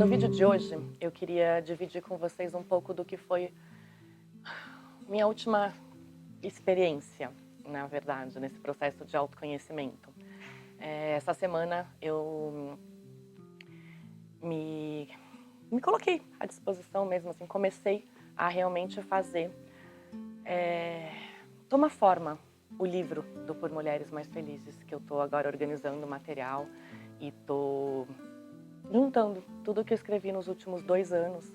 No vídeo de hoje, eu queria dividir com vocês um pouco do que foi minha última experiência, na verdade, nesse processo de autoconhecimento. Essa semana eu me coloquei à disposição mesmo, assim, comecei a realmente fazer, tomar forma o livro do Por Mulheres Mais Felizes, que eu estou agora organizando o material e estou juntando tudo que eu escrevi nos últimos 2 anos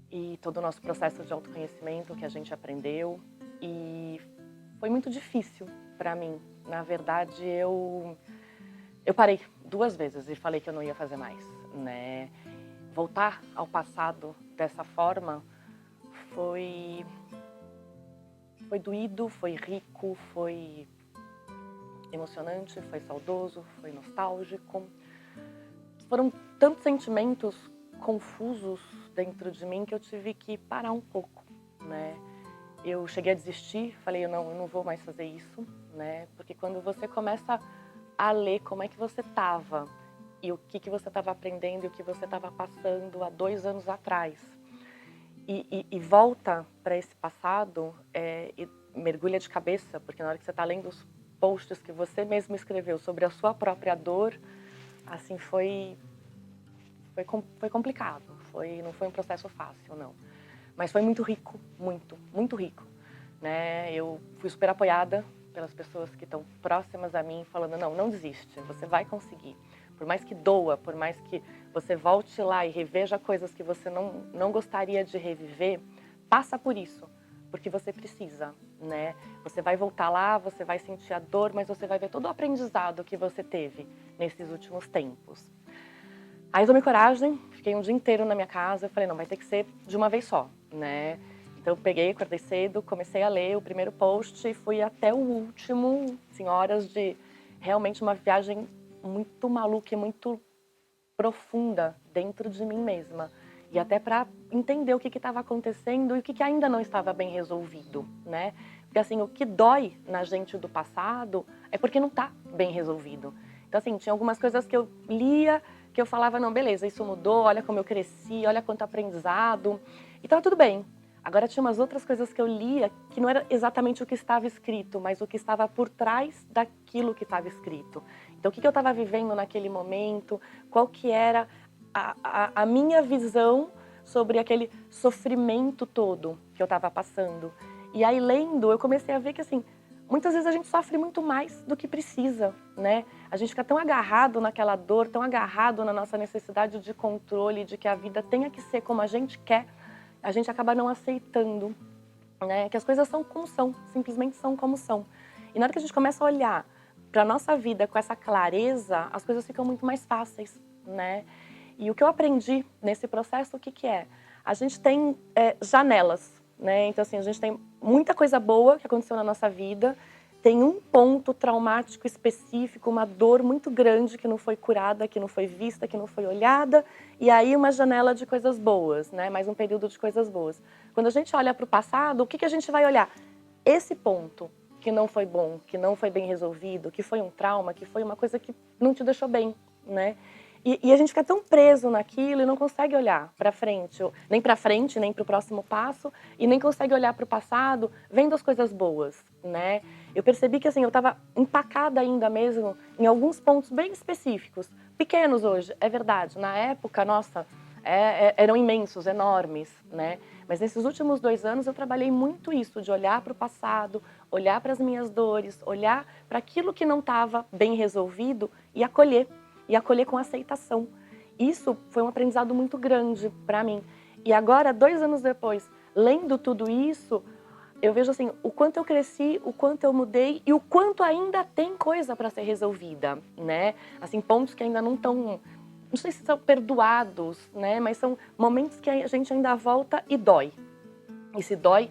e todo o nosso processo de autoconhecimento que a gente aprendeu. E foi muito difícil para mim. Na verdade, eu parei 2 vezes e falei que eu não ia fazer mais, né? Voltar ao passado dessa forma foi doído, foi rico, foi emocionante, foi saudoso, foi nostálgico. Foram tantos sentimentos confusos dentro de mim que eu tive que parar um pouco, né? Eu cheguei a desistir, falei, eu não vou mais fazer isso, né? Porque quando você começa a ler como é que você estava e o que você estava aprendendo e o que você estava passando há 2 anos atrás e volta para esse passado e mergulha de cabeça, porque na hora que você está lendo os posts que você mesmo escreveu sobre a sua própria dor, assim, foi complicado, não foi um processo fácil, não. Mas foi muito rico, muito rico, né? Eu fui super apoiada pelas pessoas que estão próximas a mim, falando, não desiste, você vai conseguir. Por mais que doa, por mais que você volte lá e reveja coisas que você não gostaria de reviver, passa por isso, porque você precisa, né? Você vai voltar lá, você vai sentir a dor, mas você vai ver todo o aprendizado que você teve nesses últimos tempos. Aí eu tomei coragem, fiquei um dia inteiro na minha casa, eu falei, não, vai ter que ser de uma vez só, né? Então eu peguei, acordei cedo, comecei a ler o primeiro post e fui até o último, assim, horas de realmente uma viagem muito maluca e muito profunda dentro de mim mesma. E até para entender o que estava acontecendo e o que ainda não estava bem resolvido, né? Porque assim, o que dói na gente do passado é porque não está bem resolvido. Então assim, tinha algumas coisas que eu lia, que eu falava, não, beleza, isso mudou, olha como eu cresci, olha quanto aprendizado, e estava tudo bem. Agora tinha umas outras coisas que eu lia que não era exatamente o que estava escrito, mas o que estava por trás daquilo que estava escrito. Então o que eu estava vivendo naquele momento, qual que era a minha visão sobre aquele sofrimento todo que eu estava passando. E aí lendo, eu comecei a ver que assim, muitas vezes a gente sofre muito mais do que precisa, né? A gente fica tão agarrado naquela dor, tão agarrado na nossa necessidade de controle, de que a vida tenha que ser como a gente quer, a gente acaba não aceitando, né? Que as coisas são como são, simplesmente são como são. E na hora que a gente começa a olhar para a nossa vida com essa clareza, as coisas ficam muito mais fáceis, né? E o que eu aprendi nesse processo, o que é? A gente tem janelas, né? Então assim, a gente tem muita coisa boa que aconteceu na nossa vida, tem um ponto traumático específico, uma dor muito grande que não foi curada, que não foi vista, que não foi olhada, e aí uma janela de coisas boas, né? Mais um período de coisas boas. Quando a gente olha para o passado, o que a gente vai olhar? Esse ponto que não foi bom, que não foi bem resolvido, que foi um trauma, que foi uma coisa que não te deixou bem, né? E a gente fica tão preso naquilo e não consegue olhar para frente, nem para o próximo passo, e nem consegue olhar para o passado, vendo as coisas boas, né? Eu percebi que assim, eu estava empacada ainda mesmo em alguns pontos bem específicos, pequenos hoje, é verdade. Na época, nossa, eram imensos, enormes, né? Mas nesses últimos 2 anos eu trabalhei muito isso, de olhar para o passado, olhar para as minhas dores, olhar para aquilo que não estava bem resolvido e acolher com aceitação. Isso foi um aprendizado muito grande para mim. E agora, 2 anos depois, lendo tudo isso, eu vejo assim, o quanto eu cresci, o quanto eu mudei e o quanto ainda tem coisa para ser resolvida, né? Assim, pontos que ainda não estão, não sei se são perdoados, né? Mas são momentos que a gente ainda volta e dói. E se dói,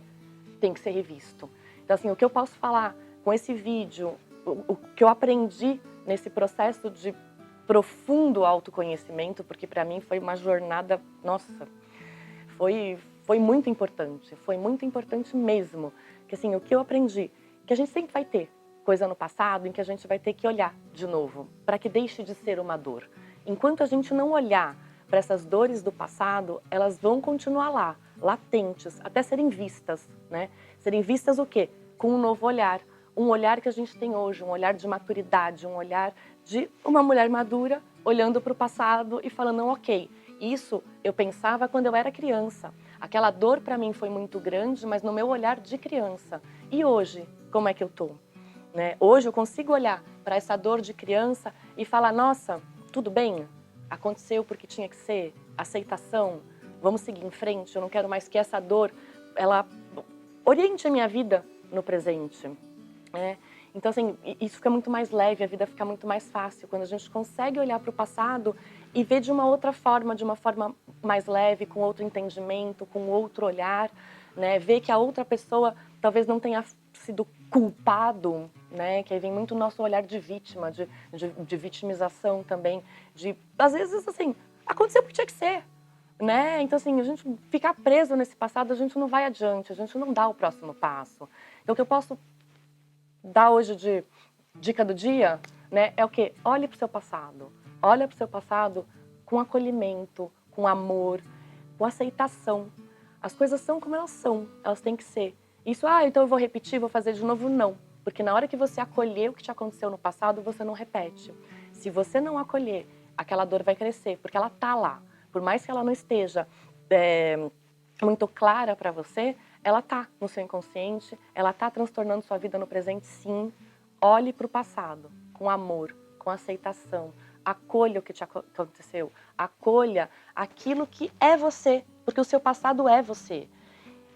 tem que ser revisto. Então assim, o que eu posso falar com esse vídeo, o que eu aprendi nesse processo de profundo autoconhecimento, porque para mim foi uma jornada, nossa, foi muito importante mesmo. Que assim, o que eu aprendi, que a gente sempre vai ter coisa no passado em que a gente vai ter que olhar de novo, para que deixe de ser uma dor. Enquanto a gente não olhar para essas dores do passado, elas vão continuar lá, latentes, até serem vistas, né? Serem vistas o quê? Com um novo olhar. Um olhar que a gente tem hoje, um olhar de maturidade, um olhar de uma mulher madura olhando para o passado e falando, não, ok, isso eu pensava quando eu era criança. Aquela dor para mim foi muito grande, mas no meu olhar de criança. E hoje, como é que eu tô? Né? Hoje eu consigo olhar para essa dor de criança e falar, nossa, tudo bem? Aconteceu porque tinha que ser, aceitação, vamos seguir em frente, eu não quero mais que essa dor, ela oriente a minha vida no presente. Né? Então, assim, isso fica muito mais leve, a vida fica muito mais fácil, quando a gente consegue olhar para o passado e ver de uma outra forma, de uma forma mais leve, com outro entendimento, com outro olhar, né? Ver que a outra pessoa talvez não tenha sido culpado, né? Que aí vem muito o nosso olhar de vítima, de vitimização também, às vezes, assim, aconteceu porque tinha que ser, né? Então, assim, a gente ficar preso nesse passado, a gente não vai adiante, a gente não dá o próximo passo. Então, o que eu posso dar hoje de dica do dia, né, é o quê? Olhe para o seu passado. Olha para o seu passado com acolhimento, com amor, com aceitação. As coisas são como elas têm que ser. Isso, então eu vou repetir, vou fazer de novo, não. Porque na hora que você acolher o que te aconteceu no passado, você não repete. Se você não acolher, aquela dor vai crescer, porque ela tá lá. Por mais que ela não esteja muito clara para você, ela tá no seu inconsciente, ela tá transtornando sua vida no presente, sim. Olhe para o passado, com amor, com aceitação. Acolha o que te aconteceu. Acolha aquilo que é você, porque o seu passado é você.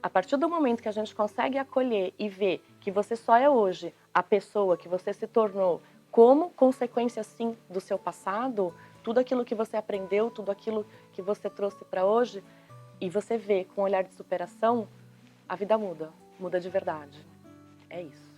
A partir do momento que a gente consegue acolher e ver que você só é hoje a pessoa que você se tornou como consequência, sim, do seu passado, tudo aquilo que você aprendeu, tudo aquilo que você trouxe para hoje, e você vê com um olhar de superação, a vida muda. Muda de verdade. É isso.